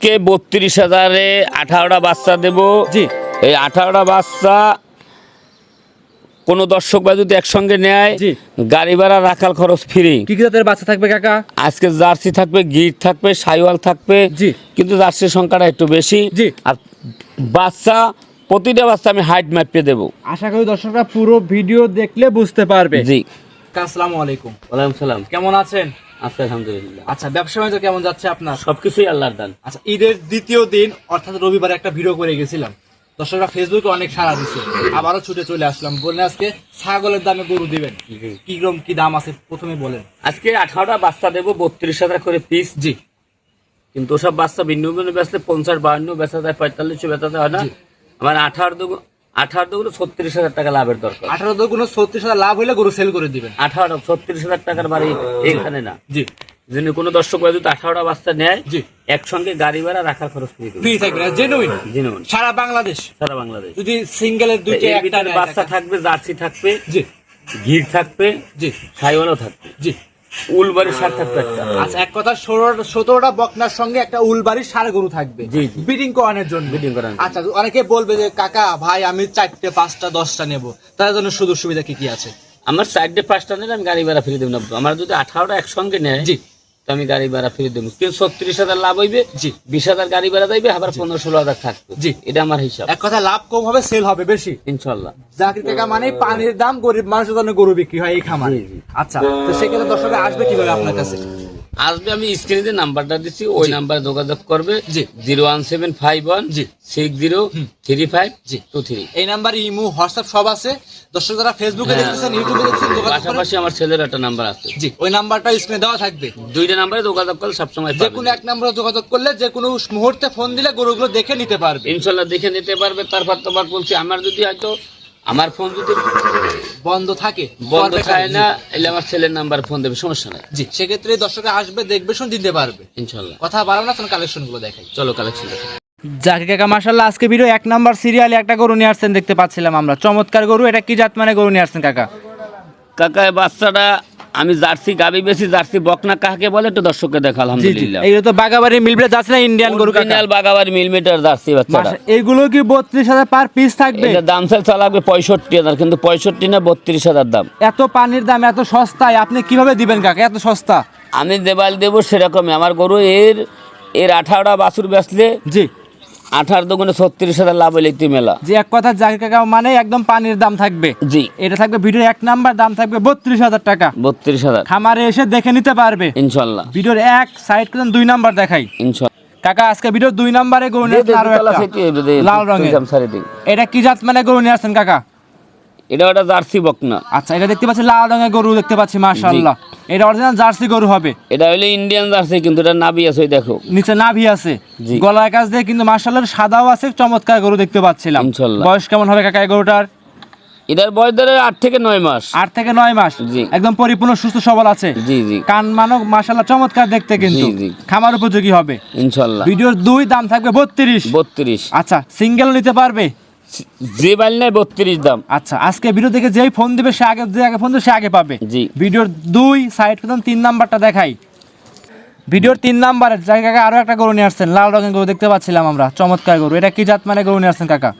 আজকে ৩২,০০০-এ ১৮টা বাচ্চা দেব। জি। এই ১৮টা বাচ্চা কোনো দর্শক ভাই যদি একসঙ্গে নেয়, জি। গাড়ি ভাড়া রাখাল খরচ ফ্রি। কি কি জাতের বাচ্চা থাকবে কাকা? আজকে জার্সি থাকবে, গির থাকবে, সাইওয়াল থাকবে। জি। কিন্তু জার্সির সংখ্যাটা একটু বেশি। জি। আর বাচ্চা প্রতিটা বাচ্চা আমি হাইট মাপিয়ে দেবো। আশা করি দর্শকরা পুরো ভিডিও দেখলে বুঝতে পারবে। জি। আসসালামু আলাইকুম। ওয়ালাইকুম সালাম। কেমন আছেন? আচ্ছা, আলহামদুলিল্লাহ। আচ্ছা, ব্যবসা বাণিজ্য কেমন যাচ্ছে আপনার? সবকিছুই আল্লাহর দান। আচ্ছা, ঈদের দ্বিতীয় দিন অর্থাৎ রবিবার একটা ভিডিও করে গেছিলাম, দর্শকরা ফেসবুকে অনেক সাড়া দিচ্ছে, আবারও ছুটে চলে আসলাম। বললেন আজকে ছাগলের দামে গরু দিবেন, কিরকম কি দাম আছে প্রথমে বলেন। আজকে ১৮টা বাচ্চা দেবো, ৩২,০০০ করে পিস। জি। কিন্তু ওসব বাচ্চা ভিন্ন ভিন্ন বেচলে ৫০-৫২ বেচা যায়, ৪৫ বেচা যায়, হয় না? জি। আমার ১৮ দুগুলো ৩৬,০০০ টাকা লাভের দরকার। 18 দুগুণ 36,000 লাভ হলে গরু সেল করে দিবেন। ৩৬,০০০ টাকার বাড়ি এখানে না। জি। যদি কোনো দর্শক ভাই যদি ১৮টা বাচ্চা নেয়, জি। একসঙ্গে গাড়ি ভাড়া রাখার খরচ ফ্রি দেবো। ফ্রি থাকবে, জেনুইন জিনুন সারা বাংলাদেশ। সারা বাংলাদেশ। যদি সিঙ্গেলের দুইটা এর একটা ভিতরে নেয় বাচ্চা টাকা। থাকবে, জার্সি থাকবে, জি। ঘির থাকবে, জি। সাইওয়ালও থাকবে, জি। উলবাড়ি সার থাকবে একটা। আচ্ছা, এক কথা 17টা বকনার সঙ্গে একটা উলবাড়ির ষাঁড় গরু থাকবে। জি, জি। ব্রিডিং করানোর জন্য। ব্রিডিং করানোর জন্য। আচ্ছা, অনেকে বলবে যে কাকা ভাই আমি 4টে 5টা 10টা নেব, তার জন্য সুযোগ সুবিধা কি কি আছে? আমার সাইডে 5টা নিলে আমি গাড়ি ভাড়া ফ্রি দেবো না। আমার যদি 18টা একসঙ্গে নেয়, জি। তো আমি গাড়ি ভাড়া ফ্রি দেবো। কিন্তু 36,000 লাভ হইবে। জি। 20,000 গাড়ি ভাড়া দেবে, আবার 15-16,000 থাকবে। জি। এটা আমার হিসাব। এক কথা লাভ কম হবে, সেল হবে বেশি ইনশাল্লাহ। জাকির কাকা মানে পানির দাম, গরিব মানুষের জন্য গরু বিক্রি হয় এই খামারে। জি, জি। আচ্ছা, তো সেক্ষেত্রে দর্শকরা আসবে কিভাবে আপনার কাছে? আসবে, আমি স্ক্রিনে যে নাম্বারটা দিচ্ছি ওই নাম্বারে যোগাযোগ করবে। জি। 01751 জি। 603523। এই নাম্বারে ইমো হোয়াটসঅ্যাপ সব আছে। দর্শক যারা ফেসবুকে দেখতেছেন, ইউটিউবে দেখতেছেন, যোগাযোগ করেন। পাশাপাশি আমার ছেলের একটা নাম্বার আছে। জি, ওই নাম্বারটা স্ক্রিনে দেওয়া থাকবে। দুইটা নাম্বারে যোগাযোগ করলে সবসময় যে কোনো এক নাম্বারে যোগাযোগ করলে যে কোনো মুহূর্তে ফোন দিলে গরুগুলো দেখে নিতে পারবে। ইনশাল্লাহ দেখে নিতে পারবে। তারপর তোমার বলছি, আমার যদি হয়তো আমার ফোন যদি বন্ধ থাকে, বন্ধ থাকে না, এলে আমার ছেলের নাম্বার ফোন দেবে, সমস্যা নাই। জি, সেক্ষেত্রে দর্শকরা আসবে, দেখবে, শুনে দিতে পারবে। ইনশাল্লাহ। কথা বাড়াবো না, তখন কালেকশন গুলো দেখাই। চলো কালেকশন। জাকির কাকা মাশাআল্লাহ আজকে ভিডিও 1 নাম্বার সিরিয়ালে একটা গরু নিয়ে আসছেন দেখতে পাচ্ছিলাম আমরা, চমৎকার গরু। এটা কি জাত মানে গরু নিয়ে আসছেন কাকা? কাকা বাচ্চাটা আমি জার্সি গাবি বেশি, জার্সি বকনা কাকে বলে একটু দর্শককে দেখা। আলহামদুলিল্লাহ। এইগুলো তো বাগাবাড়ি মিলবে যাচ্ছে না, ইন্ডিয়ান গরু কাকা? অরিজিনাল বাগাবাড়ি মিলিমিটার জার্সি বাচ্চাটা। এইগুলো কি 32,000 পার পিস থাকবে? এটা দাম চাইতে লাগবে 65,000, কিন্তু 65 না 32,000 দাম। এত পানির দাম এত সস্তায় আপনি কিভাবে দিবেন কাকা, এত সস্তা? আমি দেবাল দেবো সেরকমই। আমার গরু এর 18টা বাছুর বেচলে, জি, 18 দুগুণে 36,000 লাভ হইলে একটু মেলা। যে এক কথা জাকির কাকা মানে একদম পানির দাম থাকবে। জি। এটা থাকবে ভিডিওর 1 নাম্বার, দাম থাকবে 32,000 টাকা। 32,000 খামারে এসে দেখে নিতে পারবে ইনশাল্লাহ। ভিডিওর 1 সাইড করে 2 নাম্বার দেখাই। ইনশাল্লাহ। কাকা আজকে ভিডিওর 2 নাম্বারে গরু নিয়ে আসছেন আরো একটা লাল রঙের। এটা কি জাত মানে গরু নিয়ে আসছেন কাকা? এটা একটা জার্সি বকনা। আচ্ছা, এটা দেখতে পাচ্ছি লাল রঙের গরু দেখতে পাচ্ছি, মাশাআল্লাহ। এটা অরিজিনাল জার্সি গরু হবে। এটা হলো ইন্ডিয়ান জার্সি, কিন্তু এটা নাভি আছে, ওই দেখো নিচে নাভি আছে, জি। গলার কাছ দিয়ে কিন্তু মাশাআল্লাহ সাদাও আছে, চমৎকার গরু দেখতে পাচ্ছিলাম। ইনশাআল্লাহ। বয়স কেমন হবে কাকা এই গরুটার? এটার বয়স ধরে 8 থেকে 9 মাস। 8 থেকে 9 মাস। জি। একদম পরিপূর্ণ সুস্থ সবল আছে। জি জি কান মানো মাশাআল্লাহ চমৎকার দেখতে, কিন্তু জি, জি। খামার উপযোগী হবে ইনশাআল্লাহ। ভিডিওর 2 দাম থাকবে 32। 32। আচ্ছা, সিঙ্গেল নিতে পারবে? যে বাইল নাই 32 দাম। আচ্ছা, আজকে ভিডিও দেখে যেই ফোন দিবে সে আগে, যে আগে ফোন দিবে সে আগে পাবে। জি। ভিডিওর 2 সাইড করে 3 নাম্বারটা দেখাই। ভিডিওর 3 নাম্বারে জায়গায় আরো একটা গরু নিয়ে আসছেন, লাল রঙের গরু দেখতে পাচ্ছিলাম আমরা, চমৎকার গরু। এটা কি জাত মানে গরু নিয়ে আসছেন কাকা?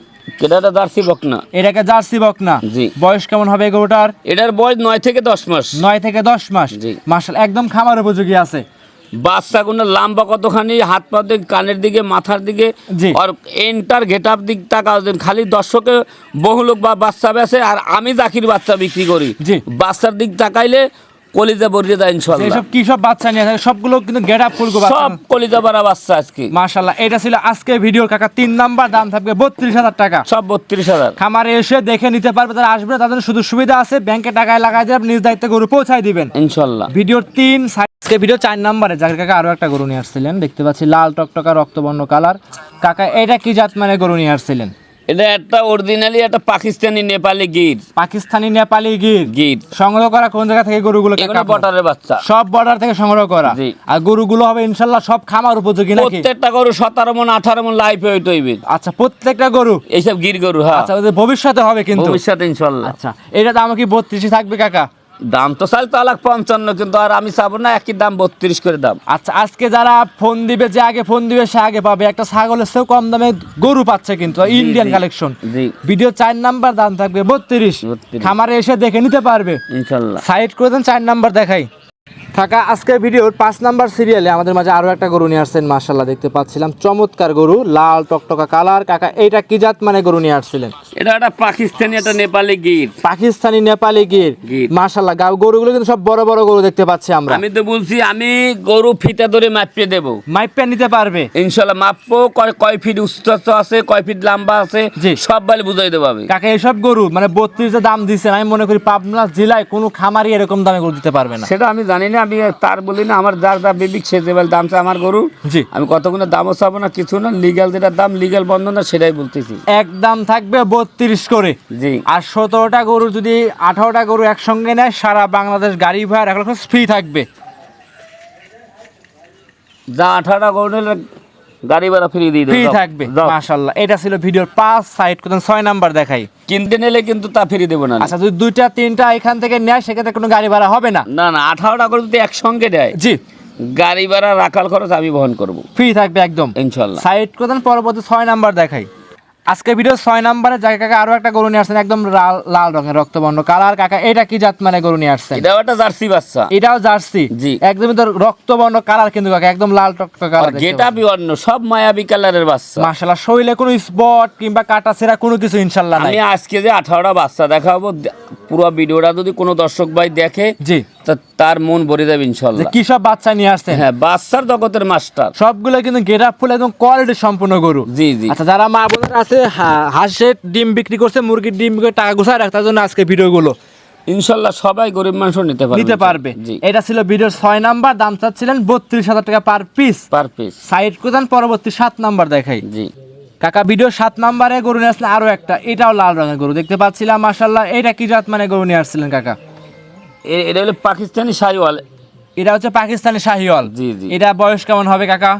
এটা একটা জার্সি বকনা। এটাকে জার্সি বকনা। জি। বয়স কেমন হবে এই গরুটার? এটার বয়স 9 থেকে 10 মাস। 9 থেকে 10 মাস। জি। মাশাআল্লাহ একদম খামার উপযোগী আছে। বাচ্চাগুলো লম্বা কতখানি, হাত পা দিকে, কানের দিকে, মাথার দিকে, জি। আর এন্টার গেটআপ দিক তাকাও দেন। খালি দর্শকে বহু লোক বা বাচ্চা বেচে, আর আমি জাকির বাচ্চা বিক্রি করি। জি। বাচ্চার দিক তাকাইলে কলিজা ভরিয়ে দেয় ইনশাআল্লাহ। এইসব কি সব বাচ্চা নিয়ে আসে? সবগুলো কিন্তু গেট আপ ফুল সব কলিজা ভরা বাচ্চা আজকে। মাশাআল্লাহ। এটা ছিল আজকে ভিডিওর কাকা 3 নাম্বার, দাম থাকবে 32,000 টাকা। সব 32,000। খামারে এসে দেখে নিতে পারবে, তারা আসবে, তাদের সুযোগ সুবিধা আছে, ব্যাংকে টাকায় লাগাই দিয়ে আপনি নিজ দায়িত্বে গরু পৌঁছায় দিবেন ইনশাআল্লাহ। ভিডিওর 3 আজকে ভিডিও 4 নাম্বারে জাকির কাকা আরো একটা গরু নিয়ে আসছিলেন দেখতে পাচ্ছি, লাল টকটকা রক্তবর্ণ কালার। কাকা এটা কি জাত মানে গরু নিয়ে আসছিলেন? এটা একটা অরিজিনালি একটা পাকিস্তানি নেপালি গির। পাকিস্তানি নেপালি গির। গির সংগ্রহ করা কোন জায়গা থেকে গরুগুলো কাকা? এগুলো বর্ডারের বাচ্চা। সব বর্ডার থেকে সংগ্রহ করা। জি। আর গরুগুলো হবে ইনশাআল্লাহ সব খামার উপযোগী নাকি? প্রত্যেকটা গরু 17 মণ 18 মণ লাইফ হইতে হইবে। আচ্ছা, প্রত্যেকটা গরু এইসব গির গরু। হ্যাঁ, আচ্ছা, ওদের ভবিষ্যতে হবে কিন্তু। ভবিষ্যতে ইনশাআল্লাহ। আচ্ছা, এটা দাম কি 32 থাকবে কাকা? দাম তো চাল 4,55,000, কিন্তু আর আমি চাবো না, একই দাম 32 করে দাম। আচ্ছা, আজকে যারা ফোন দিবে, যে আগে ফোন দিবে সে আগে পাবে। একটা ছাগলের চেয়েও কম দামে গরু পাচ্ছে কিন্তু, ইন্ডিয়ান জি। কালেকশন। জি ভিডিও 4 নাম্বার, দাম থাকবে 32। 32। খামারে এসে দেখে নিতে পারবে ইনশাল্লাহ। সাইড করে দেন। 4 নাম্বার দেখাই কাকা। আজকে ভিডিওর 5 নাম্বার সিরিয়ালে আমাদের মাঝে আরো একটা গরু নিয়ে আসছেন, মাশাআল্লাহ দেখতে পাচ্ছিলাম চমৎকার গরু, লাল টকটকা কালার। কাকা এইটা কি জাত মানে গরু নিয়ে আসছিলেন? এটা একটা পাকিস্তানি, একটা নেপালি গির। পাকিস্তানি নেপালি গির, গির। মাশাআল্লাহ। গরুগুলো কিন্তু সব বড় বড় গরু দেখতে পাচ্ছি আমরা। আমি তো বলছি আমি গরু ফিতা ধরে মাপিয়ে দেবো, মাইপে নিতে পারবে ইনশাল্লাহ। মাপবো, কয় ফিট উচ্চতা আছে, কয় ফিট লম্বা আছে, জি। সব বলে বুঝাই দেবো আমি। কাকা এইসব গরু মানে 32 যে দাম দিচ্ছেন, আমি মনে করি পাবনা জেলায় কোনো খামারি এরকম দামে গরু দিতে পারবে না। সেটা আমি জানি না, আমি তার বলি না, আমার যার যা বিবিক সে যে দাম চায় আমার গরু। জি। আমি কতগুলো দামও চাবো না, কিছু না, লিগ্যাল যেটা দাম, লিগ্যাল বন্ধ না, সেটাই বলতেছি। একদম থাকবে 32 করে। জি। আর 17টা গরু যদি 18টা গরু একসঙ্গে নেয়, সারা বাংলাদেশ গাড়ি ভাড়া এখন ফ্রি থাকবে। যা 18টা গরু নিলে গাড়ি ভাড়া ফ্রি দিয়ে ফ্রি দেবো। থাকবে, মাশাআল্লাহ। এটা ছিল ভিডিওর 5 সাইড করতেন। 6 নাম্বার দেখাই। কিনতে নিলে কিন্তু তা ফ্রি দেবো না। আচ্ছা, যদি 2টা 3টা এখান থেকে নেয় সেক্ষেত্রে কোনো গাড়ি ভাড়া হবে না? না না, 18টা গরু যদি একসঙ্গে দেয়, জি, গাড়ি ভাড়া রাখাল খরচ আমি বহন করবো, ফ্রি থাকবে একদম ইনশাল্লাহ। সাইড করতেন। পরবর্তী 6 নাম্বার দেখাই। আজকে ভিডিও 6 নাম্বারে জায়গাকে আরো একটা গরু নিয়ে আসছেন, একদম লাল রঙের রক্তবর্ণ কালার। কাকা এটা কি জাত মানে গরু নিয়ে আসছেন? এটাও একটা জার্সি বাচ্চা। এটাও জার্সি। জি। একদমই তো রক্তবর্ণ কালার কিন্তু কাকা, একদম লাল টকটকা কালার। গেটা বিবর্ণ, সব মায়াবী কালারের বাচ্চা। মাশাআল্লাহ, শরীরে কোনো স্পট কিংবা কাটা ছেঁড়া কোনো কিছু ইনশাআল্লাহ নাই। আমি আজকে যে 18টা বাচ্চা দেখাবো, পুরো ভিডিওটা যদি কোনো দর্শক ভাই দেখে, জি, তার মন ভরে যাবে যে ইনশাল্লাহ। কি সব বাচ্চা নিয়ে আসছেন? হ্যাঁ, বাচ্চার জগতের মাস্টার। সবগুলো কিন্তু গেট আপ ফুল, একদম কোয়ালিটি সম্পূর্ণ গরু। জি জি। আচ্ছা, যারা মা বোনেরা আছে হাঁসের ডিম বিক্রি করছে, মুরগির ডিম বিক্রি করে টাকা গুছায় রাখ, তার জন্য আজকে ভিডিওগুলো ইনশাল্লাহ সবাই গরিব মানুষ নিতে পারবে। জি। এটা ছিল ভিডিওর 6 নাম্বার, দাম চাচ্ছিলেন 32,000 টাকা per piece. Per piece. Side কোদান। পরবর্তী 7 নাম্বার দেখাই। জি। কাকা ভিডিও 7 নাম্বারে গরু নিয়ে আসলেন আরো একটা, এটাও লাল রঙের গরু দেখতে পাচ্ছিলাম, মাশাআল্লাহ। এটা কি জাত মানে গরু নিয়ে আসছিলেন কাকা? এটা হলো পাকিস্তানি শাহিওয়াল। এটা হচ্ছে পাকিস্তানি শাহিওয়াল। জি জি। এটা বয়স কেমন হবে কাকা?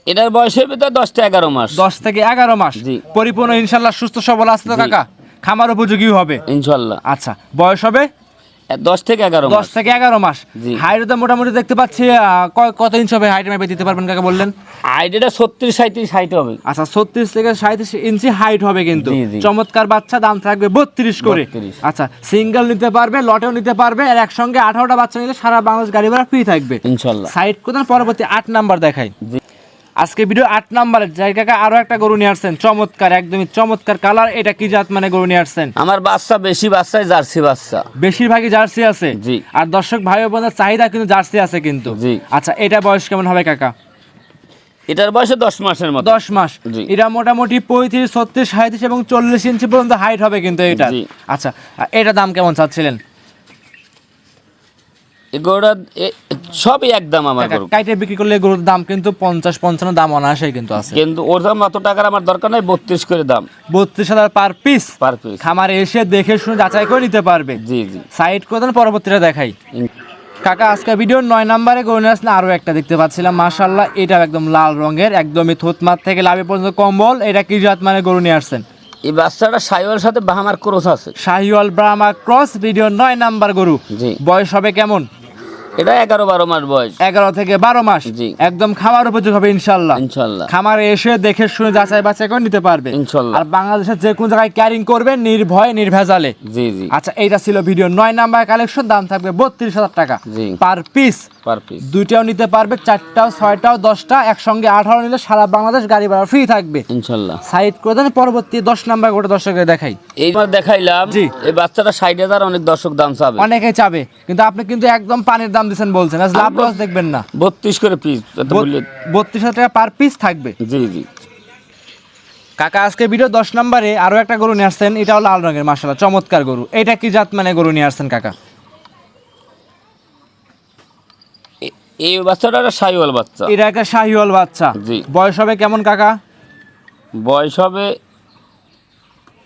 এটার বয়সের ভিতরে 10 থেকে 11 মাস। 10 থেকে 11 মাস। জি। পরিপূর্ণ ইনশাআল্লাহ সুস্থ সবল আছে তো জি। কাকা? খামার উপযোগী হবে ইনশাল্লাহ। আচ্ছা, বয়স হবে 10 থেকে 11 মাস। 10 থেকে 11 মাস। জি। হাইট তো মোটামুটি দেখতে পাচ্ছি কত ইঞ্চ হবে? হাইট মেপে দিতে পারবেন কাকা বললেন? আইডিটা 36-37 হাইট হবে। আচ্ছা, 36 থেকে 37 ইঞ্চি হাইট হবে কিন্তু। জি, জি। চমৎকার বাচ্চা, দাম থাকবে 32 করে। 32। আচ্ছা, সিঙ্গেল নিতে পারবে, লটেও নিতে পারবে, আর একসঙ্গে 18টা বাচ্চা নিলে সারা বাংলাদেশ গাড়ি ভাড়া ফ্রি থাকবে ইনশাল্লাহ। সাইড কোথায়। পরবর্তী 8 নাম্বার দেখাই। জি। আজকে ভিডিও 8 নাম্বারের জায়গাকে আরো একটা গরু নিয়ে আসছেন, চমৎকার, একদমই চমৎকার কালার। এটা কি জাত মানে গরু নিয়ে আসছেন? আমার বাচ্চা বেশি বাচ্চাই জার্সি বাচ্চা। বেশিরভাগই জার্সি আছে। জি। আর দর্শক ভাই ও বোনের চাহিদা কিন্তু জার্সি আছে কিন্তু। জি। আচ্ছা, এটা বয়স কেমন হবে কাকা? এটার বয়সে 10 মাসের মতো। 10 মাস। জি। এটা মোটামুটি 35, 36, 37 এবং 40 ইঞ্চি পর্যন্ত হাইট হবে কিন্তু এটা। জি। আচ্ছা, এটা দাম কেমন চাচ্ছিলেন? এগুলোর সবই একদম আমার গরু। কাইটে বিক্রি করলে গরুর দাম কিন্তু 50-55 দাম অনায়াসেই কিন্তু আছে। কিন্তু ওর দাম অত টাকার আমার দরকার নাই, 32 করে দাম 32,000 পার পিস। Per piece. খামারে এসে দেখে শুনে যাচাই করে নিতে পারবে। জি জি। সাইড করে দেন। পরবর্তীটা দেখাই। কাকা আজকে ভিডিওর 9 নাম্বারে গরু নিয়ে আসলে আরো একটা দেখতে পাচ্ছিলাম, মাশাআল্লাহ। এটাও একদম লাল রঙের, একদমই থুতমাত থেকে লাভে পর্যন্ত কম্বল। এটা কি জাত মানে গরু নিয়ে আসছেন? এই বাচ্চাটা শাহিওয়ালের সাথে বাহামার ক্রস আছে। Sahiwal Brahma cross. Video 9 number গরু। জি। বয়স হবে কেমন? এটা 11-12 মাস বয়স। 11 থেকে 12 মাস। জি। একদম খামার উপযোগী হবে ইনশাআল্লাহ। ইনশাল্লাহ। খামারে এসে দেখে শুনে যাচাই বাছাই করে নিতে পারবে ইনশাল্লাহ। আর বাংলাদেশের যে কোন জায়গায় ক্যারিং করবে নির্ভয় নির্ভেজালে। জি জি। আচ্ছা, এইটা ছিল ভিডিও 9 নাম্বার কালেকশন, দাম থাকবে 32,000 টাকা জি। পার পিস। Per piece. দুইটাও নিতে পারবে, 4টাও 6টাও 10টা একসঙ্গে 18 নিলে সারা বাংলাদেশ গাড়ি ভাড়া ফ্রি থাকবে ইনশাল্লাহ। সাইড করে দেন। পরবর্তী 10 নাম্বার গোটা দর্শকদের দেখাই। এই মাস দেখাইলাম। জি। এই বাচ্চাটা 60,000 অনেক দর্শক দাম চাবে। অনেকে চাবে, কিন্তু আপনি কিন্তু একদম পানির দাম দিচ্ছেন বলছেন, আজ লাভ লস দেখবেন না। 32 করে পিস। 32,000 টাকা পার পিস থাকবে। জি জি। কাকা আজকে ভিডিও 10 নম্বরে আরো একটা গরু নিয়ে আসছেন, এটাও লাল রঙের, মাশাআল্লাহ চমৎকার গরু। এটা কি জাত মানে গরু নিয়ে আসছেন কাকা? এই বাচ্চাটা একটা শাহিওয়াল বাচ্চা। এটা একটা শাহিওয়াল বাচ্চা। জি। বয়স হবে কেমন কাকা? বয়স হবে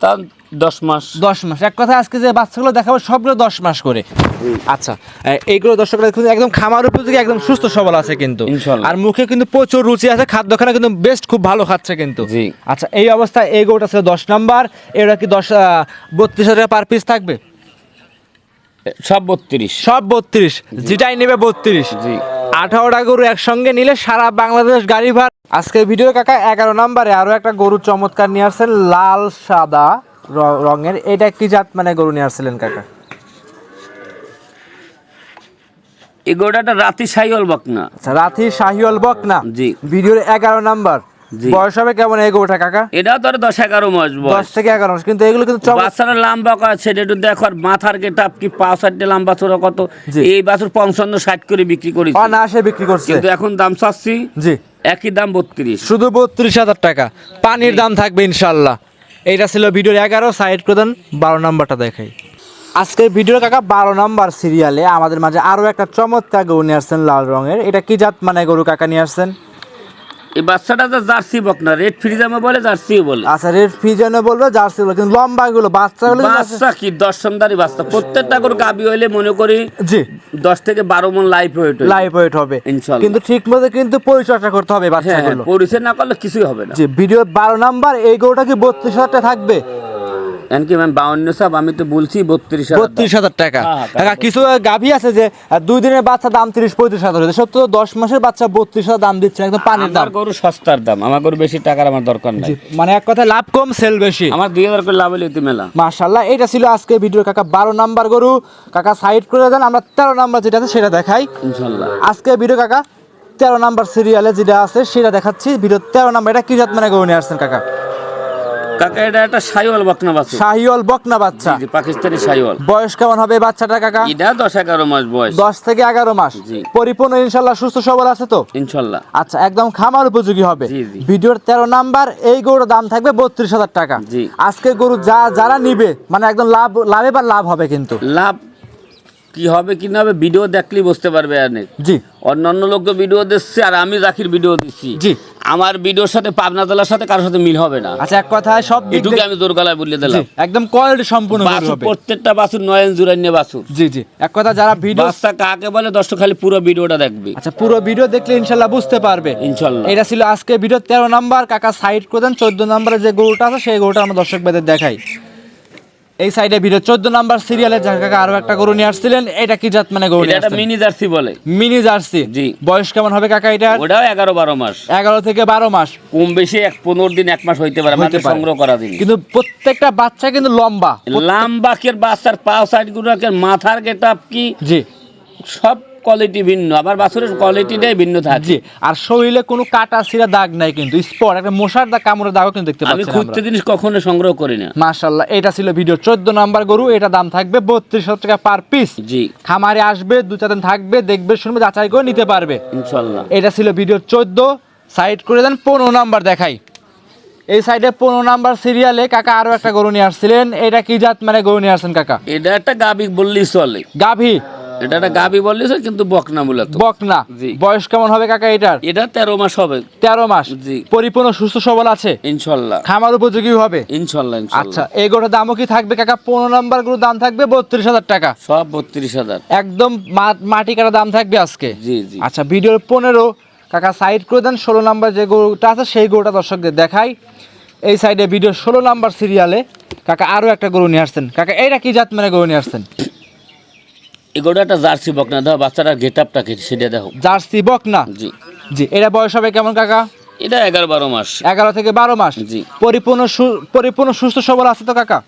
তার 10 মাস। 10 মাস। এক কথা আজকে যে বাচ্চাগুলো দেখাবো সবগুলো 10 মাস করে। আচ্ছা, এইগুলো দর্শকরা দেখুন একদম খামার উপযোগী, একদম সুস্থ সবল আছে কিন্তু। ইনশাআল্লাহ। আর মুখে কিন্তু প্রচুর রুচি আছে, খাদ্যখানা কিন্তু বেস্ট, খুব ভালো খাচ্ছে কিন্তু। জি। আচ্ছা, এই অবস্থায় এই গরুটা ছিল 10 নাম্বার। এটা কি 32,000 টাকা পার পিস থাকবে? সব 32। সব 32, যেটাই নেবে 32। জি 18টা গরু একসঙ্গে নিলে সারা বাংলাদেশ গাড়ি ভাড়া। আজকের ভিডিও কাকা 11 নম্বরে আরো একটা গরু চমৎকার নিয়ে আসছেন, লাল সাদা রঙের। এটা কি জাত মানে গরু নিয়ে আসছিলেন কাকা? এই গরুটা রাতি সাইওয়াল বকনা। আচ্ছা, রাথি শাহিওয়াল বকনা। জি ভিডিওর 11 নাম্বার। জি। বয়স হবে কেমন এই গরুটা কাকা? এটাও তো 10-11 মাস 10 বয়স। থেকে 11 মাস। কিন্তু এগুলো কিন্তু বাচ্চারা লম্বা করা ছেড়ে একটু দেখো, আর মাথার গেটাপ কি, পা সাইডে লম্বা ছোট কত। জি। এই বাছুর 55-60 করে বিক্রি করেছি, অনায়াসে বিক্রি করছে। কিন্তু এখন দাম চাচ্ছি জি একই দাম 32। শুধু 32,000 টাকা। পানির দাম থাকবে ইনশাল্লাহ। এইটা ছিল ভিডিওর 11। সাইড করে দেন, 12 নাম্বারটা দেখাই। আজকের ভিডিওর কাকা 12 নাম্বার সিরিয়ালে আমাদের মাঝে আরো একটা চমৎকার গরু নিয়ে আসছেন লাল রঙের। এটা কি জাত মানে গরু কাকা নিয়ে আসছেন? এই বাচ্চাটা তো জার্সি বকনা, রেড ফ্রিজামে বলে, জার্সি বলে। আচ্ছা, রেড ফিজনে বলবো, জার্সি বলবো, কিন্তু লম্বা গুলো বাচ্চাগুলো কিন্তু আছে। বাচ্চা কি দর্শনদারি বাচ্চা, প্রত্যেকটা করে গাবি হইলে মনে করি জি 10 থেকে 12 মণ লাইফ ওয়েট। লাইভ ওয়েট হবে ইনশাআল্লাহ। কিন্তু ঠিক মতো কিন্তু পরিচর্যা করতে হবে হ্যাঁ বাচ্চাগুলো। পরিচয় না করলে কিছুই হবে না। জি ভিডিওর 12 নাম্বার এই গরুটা কি 32,000 টাকা থাকবে? এমনকি আমি 52 সাহেব, আমি তো বলছি 32,000। 32,000 টাকা। হ্যাঁ, কাকা কিছু গাভী আছে যে 2 দিনের বাচ্চা দাম 30-35,000, সব তো 10 মাসের বাচ্চা 32,000 দাম দিচ্ছে, একদম পানির দাম। আমার গরু সস্তার দাম, আমার গরু বেশি টাকার আমার দরকার নাই। জি, মানে এক কথায় লাভ কম সেল বেশি। আমার 2000 করে লাভ হলে মেলা। মাশাআল্লাহ, এটা ছিল আজকে ভিডিও কাকা 12 নাম্বার গরু। কাকা সাইড করে দেন, আমরা 13 নাম্বার যেটা আছে সেটা দেখাই। ইনশাআল্লাহ আজকে ভিডিও কাকা 13 নাম্বার সিরিয়ালে যেটা আছে সেটা দেখাচ্ছি। Video 13 number. এটা কি জাত মানে গরু নিয়ে আসছেন কাকা? কাকা এটা একটা সাইওয়াল বকনা বাচ্চা। শাহিওয়াল বকনা বাচ্চা। জি পাকিস্তানি সাইওয়াল। বয়স কেমন হবে এই বাচ্চাটা কাকা? এটা 10-11 মাস বয়স। 10 থেকে 11 মাস। জি। পরিপূর্ণ ইনশাআল্লাহ সুস্থ সবল আছে তো? ইনশাআল্লাহ। আচ্ছা, একদম খামার উপযোগী হবে। জি, জি। ভিডিওর 13 নাম্বার এই গরুর দাম থাকবে 32,000 টাকা। জি। আজকে গরু যারা নিবে মানে একদম লাভে বা লাভ হবে কিন্তু। লাভ কি হবে কি না হবে ভিডিও দেখলেই বুঝতে পারবে। অনেক জি অন্যান্য লোক তো ভিডিও দিচ্ছে আর আমি জাকির ভিডিও দিচ্ছি। জি। আমার ভিডিওর সাথে পাবনা জেলার সাথে কারোর সাথে মিল হবে না। আচ্ছা, এক কথায় সব দিক এটুকু আমি জোর গলায় বলে জি, দিলাম। একদম কোয়ালিটি সম্পূর্ণ গরু বাছুর হবে। প্রত্যেকটা বাছুর 9 ইঞ্চ জুড়াইনে বাছুর। জি জি, এক কথা যারা ভিডিও বাচ্চা কাকে বলে দর্শক খালি পুরো ভিডিওটা দেখবে। আচ্ছা, পুরো ভিডিও দেখলে ইনশাআল্লাহ বুঝতে পারবে। ইনশাআল্লাহ। এটা ছিল আজকে ভিডিও 13 নাম্বার। কাকা সাইড করে দেন, 14 নাম্বারে যে গরুটা আছে সেই গরুটা আমরা দর্শক বেদের দেখাই। এই সাইডে ভিডিও 14 নাম্বার সিরিয়ালে কাকা আরো একটা গরু নিয়ে আসছিলেন। এটা কি জাত মানে গরু এটা নিয়ে একটা আসছেন? মিনি জার্সি বলে। Mini jersey. জি। বয়স কেমন হবে কাকা এটা? ওটাও 11-12 মাস। 11 থেকে 12 মাস। কম বেশি 15 দিন 1 মাস হইতে পারে, হইতে আমাদের পারে। সংগ্রহ করা দিন। কিন্তু প্রত্যেকটা বাচ্চা কিন্তু লম্বা। লাম্বাকের বাচ্চার পা সাইড গুলোকের মাথার গেটআপ কি জি সব কোয়ালিটি ভিন্ন, আবার বাছুরের কোয়ালিটিটাই ভিন্ন থাকে। জি। আর শরীরে কোনো কাটা ছিঁড়া দাগ নাই কিন্তু, স্পট একটা মশার দাগ, কামড়ের দাগও কিন্তু দেখতে আমি পাচ্ছি খুঁজতে জিনিস কখনো সংগ্রহ করি না। মাশাআল্লাহ। এটা ছিল ভিডিও 14 নাম্বার গরু। এটা দাম থাকবে 32,000 টাকা পার পিস। জি খামারে আসবে, 2-4 দিন থাকবে, দেখবে শুনবে, যাচাই করে নিতে পারবে। ইনশাআল্লাহ। এটা ছিল ভিডিও 14। সাইড করে দেন, 15 নাম্বার দেখাই। এই সাইডে 15 নাম্বার সিরিয়ালে কাকা আরো একটা গরু নিয়ে আসছিলেন। এটা কি জাত মানে গরু নিয়ে আসছেন কাকা? এটা একটা গাবি বললেই চলে। গাভী। এটা একটা গাবি বললেই চলে, কিন্তু বকনা মূলত। বকনা। জি। বয়স কেমন হবে কাকা এটার? এটা 13 মাস হবে। 13 মাস। জি। পরিপূর্ণ সুস্থ সবল আছে, ইনশাআল্লাহ। খামার উপযোগী হবে ইনশাআল্লাহ আচ্ছা, ইনশাআল্লাহ। এই গরুটার দামও কি থাকবে কাকা? 15 নাম্বার গরুর দাম থাকবে 32,000 টাকা। সব 32,000। একদম মাটি কাটা দাম থাকবে আজকে। জি জি। আচ্ছা, ভিডিওর 15 কাকা সাইড করে দেন। 16 নাম্বার যে গরুটা আছে সেই গরুটা দর্শকদের দেখাই। এই সাইডে ভিডিও 16 নাম্বার সিরিয়ালে কাকা আরো একটা গরু নিয়ে আসছেন। কাকা এটা কি জাত মানে গরু নিয়ে আসছেন? এগুলো একটা জার্সি বকনা, দাও বাচ্চাটার গেটআপটা কি সেটা দেখো। জার্সি বকনা। জি। জি। এটা বয়স হবে কেমন কাকা? এটা 11-12 মাস। 11 থেকে 12 মাস। জি। পরিপূর্ণ সুস্থ সবল আছে তো কাকা?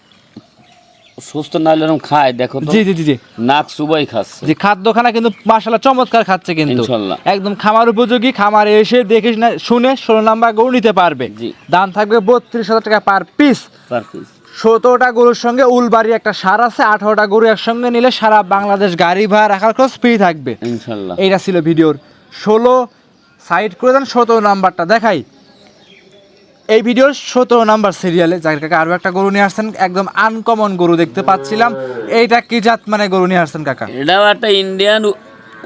সুস্থ না হলে এরকম খায় দেখো তো। জি জি জি জি। নাক সুবাই খাচ্ছে। জি, খাদ্যখানা কিন্তু মাশাআল্লাহ চমৎকার খাচ্ছে কিন্তু। ইনশাআল্লাহ। একদম খামার উপযোগী। খামারে এসে দেখে শুনে 16 নাম্বার গরু নিতে পারবে। জি। দাম থাকবে 32,000 টাকা পার পিস। পারফেক্ট। 17টা গরুর সঙ্গে উলবাড়ি একটা সার আছে। 18টা গরু একসঙ্গে নিলে সারা বাংলাদেশ গাড়ি ভাড়া রাখার খরচ ফ্রি থাকবে। ইনশাআল্লাহ। এইটা ছিল ভিডিওর 16। সাইড করে দেন, 17 নাম্বারটা দেখাই। এই ভিডিওর 17 নাম্বার সিরিয়ালে জাকির কাকা আরো একটা গরু নিয়ে আসছেন। একদম আনকমন গরু দেখতে পাচ্ছিলাম। এইটা কি জাত মানে গরু নিয়ে আসছেন কাকা? এটাও একটা Indian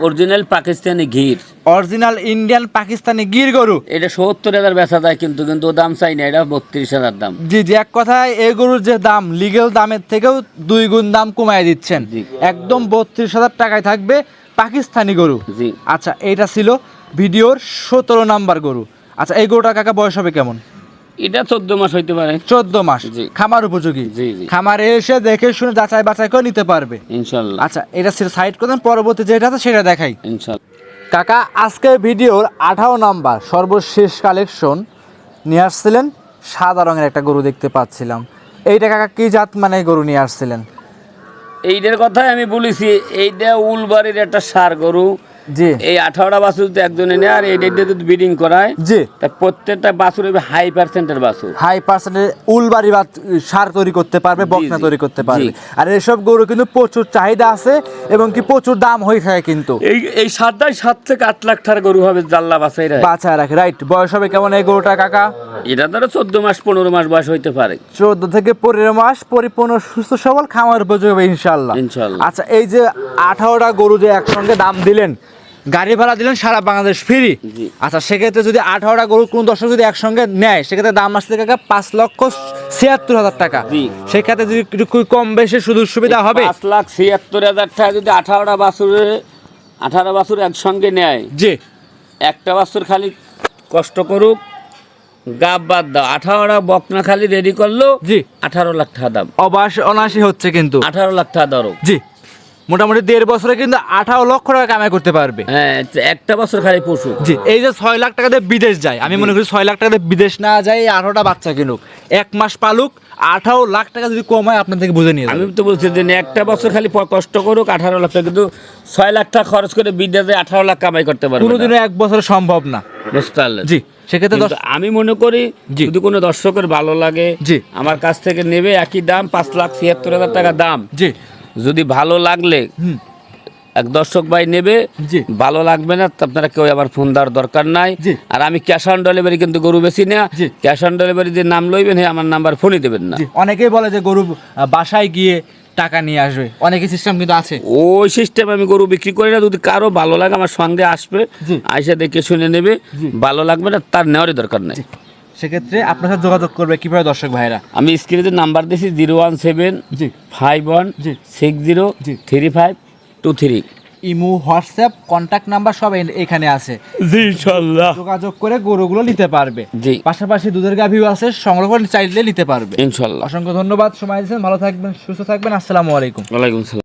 original Pakistani Gir. Original Indian Pakistani Gir গরু। এটা 70,000 বেচা যায়, কিন্তু কিন্তু ও দাম চাই না, এটা 32,000 দাম। জি জি, এক কথায় এই গরুর যে দাম লিগেল দামের থেকেও 2 গুণ দাম কমায় দিচ্ছেন। জি। একদম 32,000 টাকায় থাকবে পাকিস্তানি গরু। জি। আচ্ছা, এইটা ছিল ভিডিওর 17 নাম্বার গরু। আচ্ছা, এই গরুটা কাকা বয়স হবে কেমন? এটা 14 মাস হইতে পারে 14 মাস জি। খামার উপযোগী জি, জি। খামারে এসে দেখে শুনে যাচাই বাছাই করে নিতে পারবে ইনশাআল্লাহ আচ্ছা এটা ছিল সাইড করুন পরবর্তী যেটা আছে সেটা দেখাই ইনশাআল্লাহ। কাকা আজকের ভিডিওর 18 নাম্বার সর্বশেষ কালেকশন নিয়ে আসছিলেন সাদা রঙের একটা গরু দেখতে পাচ্ছিলাম এইটা কাকা কি জাত মানে গরু নিয়ে আসছিলেন এইটার কথাই আমি বলেছি, এইটা উলবাড়ির একটা সার গরু। জি এই 18টা বাছুর যদি একজনে নেয় আর এইটা যদি ব্রিডিং করায়, জি তা প্রত্যেকটা বাছুর হবে হাই পার্সেন্টের বাছুর। হাই পার্সেন্টের উলবাড়ি বা সার তৈরি করতে পারবে বকনা জি। তৈরি করতে পারবে জি। আর এসব গরু কিন্তু প্রচুর চাহিদা আছে এবং কি প্রচুর দাম হয়ে থাকে কিন্তু এই সাতটাই 7 থেকে 8 লাখ টাকার গরু হবে জাল্লা বাছাইরা। বাচ্চা রাখে রাইট বয়স হবে কেমন এই গরুটা কাকা এটা ধরো 14 মাস 15 মাস বয়স হইতে পারে। 14 থেকে 15 মাস পরিপূর্ণ সুস্থ সবল খামার উপযোগী হবে ইনশাআল্লাহ ইনশাআল্লাহ। আচ্ছা এই যে 18টা গরু যে একসঙ্গে দাম দিলেন গাড়ি ভাড়া দিলেন সারা বাংলাদেশ ফ্রি জি। আচ্ছা সেক্ষেত্রে যদি 18টা গরু কোন দর্শক যদি একসঙ্গে নেয় সেক্ষেত্রে দাম আসছে কাকা 5,76,000 টাকা জি। সেক্ষেত্রে যদি একটু কম বেশি সুযোগ সুবিধা হবে 5,76,000 টাকা যদি 18টা বাছুর একসঙ্গে নেয়, জি একটা বাছুর খালি কষ্ট করুক, গাব বাদ দাও, 18টা বকনা খালি রেডি করলো, জি 18 লাখ টাকা দাম, অনায়াসই হচ্ছে কিন্তু 18 লাখ টাকা ধরো। জি মোটামুটি 1.5 বছরে কিন্তু 18 লক্ষ টাকা কামাই করতে পারবে হ্যাঁ, একটা বছর খালি পশু। জি এই যে 6 লাখ টাকা দিয়ে বিদেশ যায় আমি মনে করি 6 লাখ টাকা দিয়ে বিদেশ না যায় 18টা বাচ্চা কিনুক 1 মাস পালুক 18 লাখ টাকা যদি কম হয় আপনার থেকে বুঝে নিয়ে আমি যাবে তো বলছি যে একটা বছর খালি কষ্ট করুক 18 লাখ টাকা, কিন্তু 6 লাখ টাকা খরচ করে বিদেশে 18 লাখ কামাই করতে পারবে না। কোনোদিনও 1 বছর সম্ভব না বুঝতে পারলেন? জি সেক্ষেত্রে কিন্তু আমি মনে করি জি। যদি কোনো দর্শকের ভালো লাগে জি। আমার কাছ থেকে নেবে, একই দাম 5,76,000 টাকা দাম। জি যদি ভালো লাগলে হুম এক দর্শক ভাই নেবে, জি। ভালো লাগবে না তো আপনারা কেউ আবার ফোন দেওয়ার দরকার নাই। জি। আর আমি ক্যাশ অন ডেলিভারি কিন্তু গরু বেশি না, জি। ক্যাশ অন ডেলিভারি যে নাম লইবেন হ্যাঁ আমার নাম্বার ফোনই দেবেন না। জি অনেকেই বলে যে গরু বাসায় গিয়ে টাকা নিয়ে আসবে অনেকে সিস্টেম কিন্তু আছে ওই সিস্টেম আমি গরু বিক্রি করি না, যদি কারো ভালো লাগে আমার সঙ্গে আসবে, জি। আইসা দেখে শুনে নেবে, জি। ভালো লাগবে না তার নেওয়ারই দরকার নেই। সেক্ষেত্রে আপনার সাথে যোগাযোগ করবে কিভাবে দর্শক ভাইরা আমি স্ক্রিনে যে নাম্বার দিয়েছি 017 জি 51 জি। 60 জি। 3523। ইমো হোয়াটসঅ্যাপ কন্ট্যাক্ট নাম্বার সব এখানে আছে জি ইনশাআল্লাহ। যোগাযোগ করে গরুগুলো নিতে পারবে জি পাশাপাশি দুধের গাভীও আছে সংগ্রহ করে চাইলে নিতে পারবে ইনশাআল্লাহ। অসংখ্য ধন্যবাদ সময় দিয়েছেন ভালো থাকবেন সুস্থ থাকবেন আসসালামু আলাইকুম ওয়ালাইকুম আসসালাম।